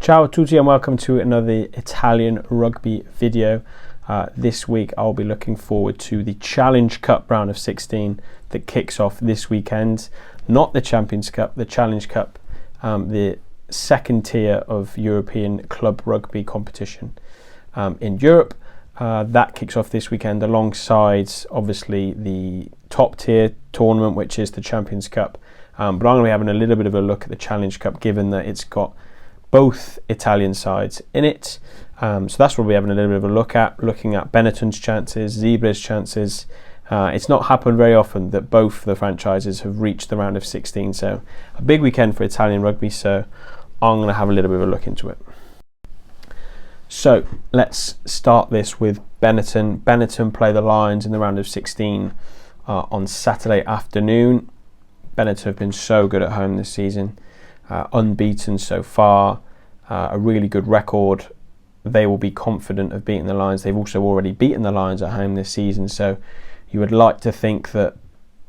Ciao a tutti and welcome to another Italian rugby video. This week I'll be looking forward to the Challenge Cup round of 16 that kicks off this weekend. Not the Champions Cup, the Challenge Cup, the second tier of European club rugby competition in Europe. That kicks off this weekend alongside obviously the top tier tournament, which is the Champions Cup. But I'm going to be having a little bit of a look at the Challenge Cup, given that it's got both Italian sides in it. So that's what we'll be having a little bit of a look at, looking at Benetton's chances, Zebra's chances. It's not happened very often that both the franchises have reached the round of 16, so a big weekend for Italian rugby, so I'm going to have a little bit of a look into it. So let's start this with Benetton. Benetton play the Lions in the round of 16 on Saturday afternoon. Benetton have been so good at home this season. Unbeaten so far, a really good record. They will be confident of beating the Lions. They've also already beaten the Lions at home this season, so you would like to think that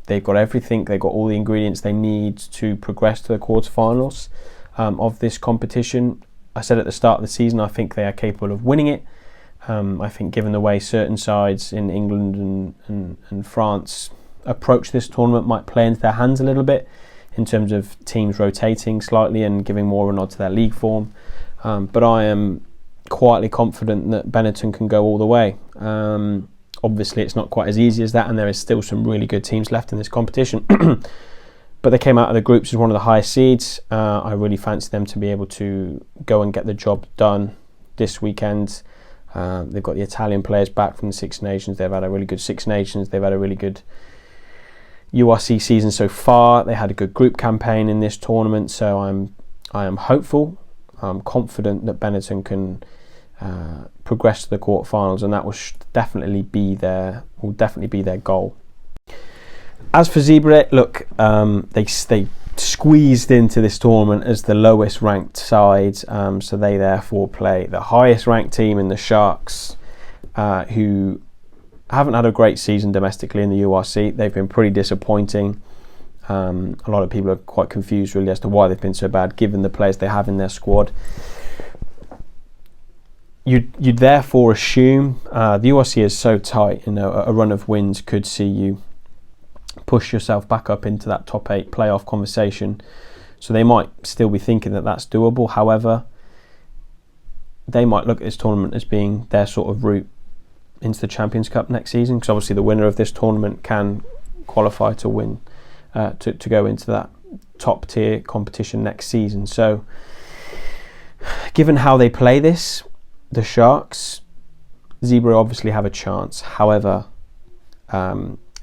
they've got everything, they've got all the ingredients they need to progress to the quarterfinals of this competition. I said at the start of the season I think they are capable of winning it. I think given the way certain sides in England and France approach this tournament might play into their hands a little bit, in terms of teams rotating slightly and giving more of a nod to their league form. But I am quietly confident that Benetton can go all the way. Obviously it's not quite as easy as that, and there is still some really good teams left in this competition. But they came out of the groups as one of the highest seeds. I really fancy them to be able to go and get the job done this weekend. They've got the Italian players back from the Six Nations. They've had a really good Six Nations. They've had a really good URC season so far. They had a good group campaign in this tournament, so I am hopeful. I'm confident that Benetton can progress to the quarterfinals, and that will definitely be their goal. As for Zebra, look, they squeezed into this tournament as the lowest ranked side, so they therefore play the highest ranked team in the Sharks, who haven't had a great season domestically in the URC. They've been pretty disappointing. A lot of people are quite confused really as to why they've been so bad, given the players they have in their squad. You'd therefore assume the URC is so tight, a run of wins could see you push yourself back up into that top 8 playoff conversation. So they might still be thinking that that's doable. However, they might look at this tournament as being their sort of route into the Champions Cup next season, because obviously the winner of this tournament can qualify to win to go into that top tier competition next season. So given how they play this, the Sharks, Zebra obviously have a chance. However,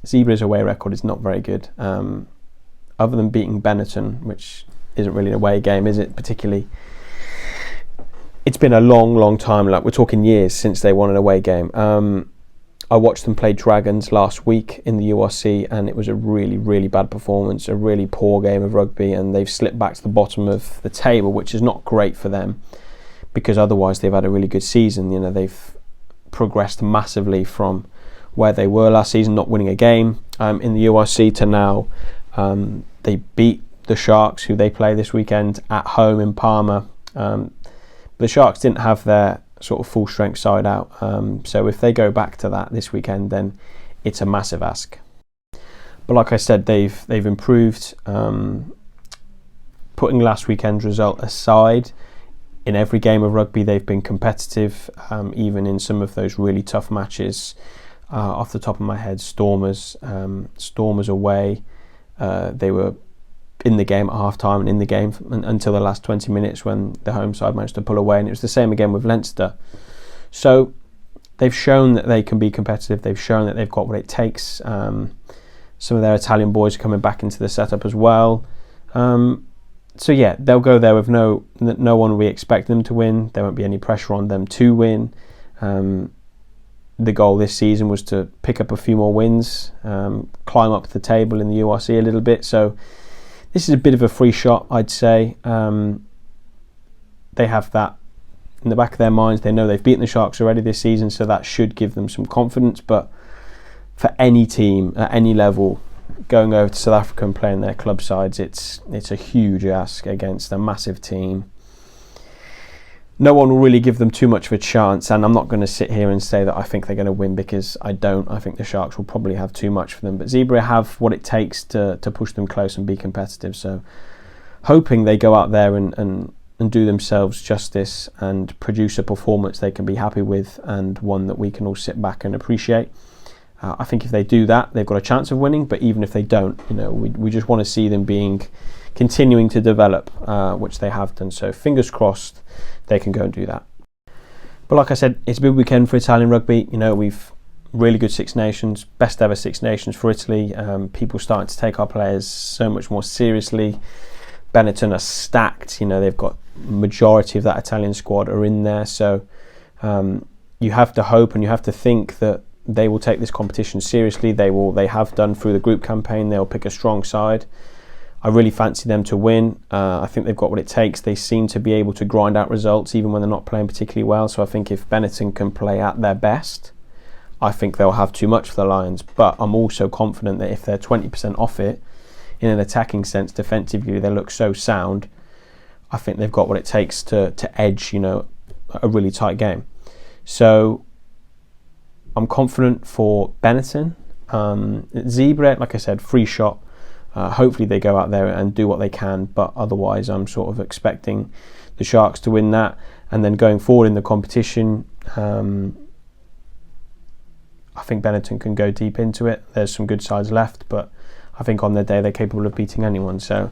Zebra's away record is not very good. Other than beating Benetton, which isn't really an away game, is it particularly? It's been a long time, like we're talking years, since they won an away game. I watched them play Dragons last week in the URC, and it was a really bad performance, a really poor game of rugby, and they've slipped back to the bottom of the table, which is not great for them, because otherwise they've had a really good season. They've progressed massively from where they were last season, not winning a game in the URC, to now they beat the Sharks, who they play this weekend at home in Parma. The Sharks didn't have their sort of full strength side out, so if they go back to that this weekend, then it's a massive ask. But like I said, they've improved. Putting last weekend's result aside, in every game of rugby they've been competitive, even in some of those really tough matches. Off the top of my head, Stormers away, they were in the game at half time and in the game until the last 20 minutes when the home side managed to pull away, and it was the same again with Leinster. So they've shown that they can be competitive. They've shown that they've got what it takes. Some of their Italian boys are coming back into the setup as well. So yeah, they'll go there with no one we expect them to win. There won't be any pressure on them to win. The goal this season was to pick up a few more wins, climb up the table in the URC a little bit. So this is a bit of a free shot, I'd say. They have that in the back of their minds. They know they've beaten the Sharks already this season, so that should give them some confidence. But for any team at any level going over to South Africa and playing their club sides, it's a huge ask against a massive team. No one will really give them too much of a chance, and I'm not going to sit here and say that I think they're going to win, because I don't. I think the Sharks will probably have too much for them, but Zebra have what it takes to push them close and be competitive. So hoping they go out there and do themselves justice and produce a performance they can be happy with, and one that we can all sit back and appreciate. I think if they do that, they've got a chance of winning, but even if they don't, we just want to see them continuing to develop, which they have done. So fingers crossed they can go and do that. But like I said, it's a big weekend for Italian rugby. We've really good Six Nations, best ever Six Nations for Italy. People starting to take our players so much more seriously. Benetton are stacked. They've got majority of that Italian squad are in there. So you have to hope and you have to think that they will take this competition seriously. They have done through the group campaign. They'll pick a strong side. I really fancy them to win. I think they've got what it takes. They seem to be able to grind out results even when they're not playing particularly well. So I think if Benetton can play at their best, I think they'll have too much for the Lions. But I'm also confident that if they're 20% off it, in an attacking sense, defensively, they look so sound, I think they've got what it takes to edge, a really tight game. So I'm confident for Benetton. Zebra, like I said, free shot. Hopefully they go out there and do what they can, but otherwise I'm sort of expecting the Sharks to win that. And then going forward in the competition, I think Benetton can go deep into it. There's some good sides left, but I think on their day they're capable of beating anyone. So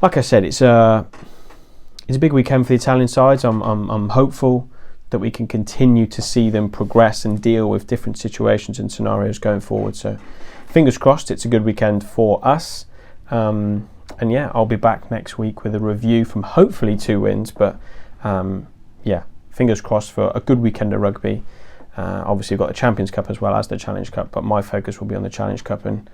like I said, it's a big weekend for the Italian sides. I'm hopeful that we can continue to see them progress and deal with different situations and scenarios going forward. So fingers crossed, it's a good weekend for us. And yeah, I'll be back next week with a review from hopefully 2 wins. But yeah, fingers crossed for a good weekend of rugby. Obviously, we've got the Champions Cup as well as the Challenge Cup, but my focus will be on the Challenge Cup, and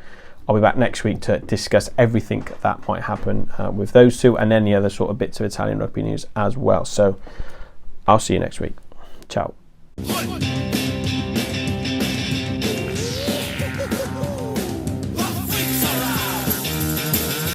I'll be back next week to discuss everything that might happen with those two and any other sort of bits of Italian rugby news as well. So I'll see you next week. Ciao.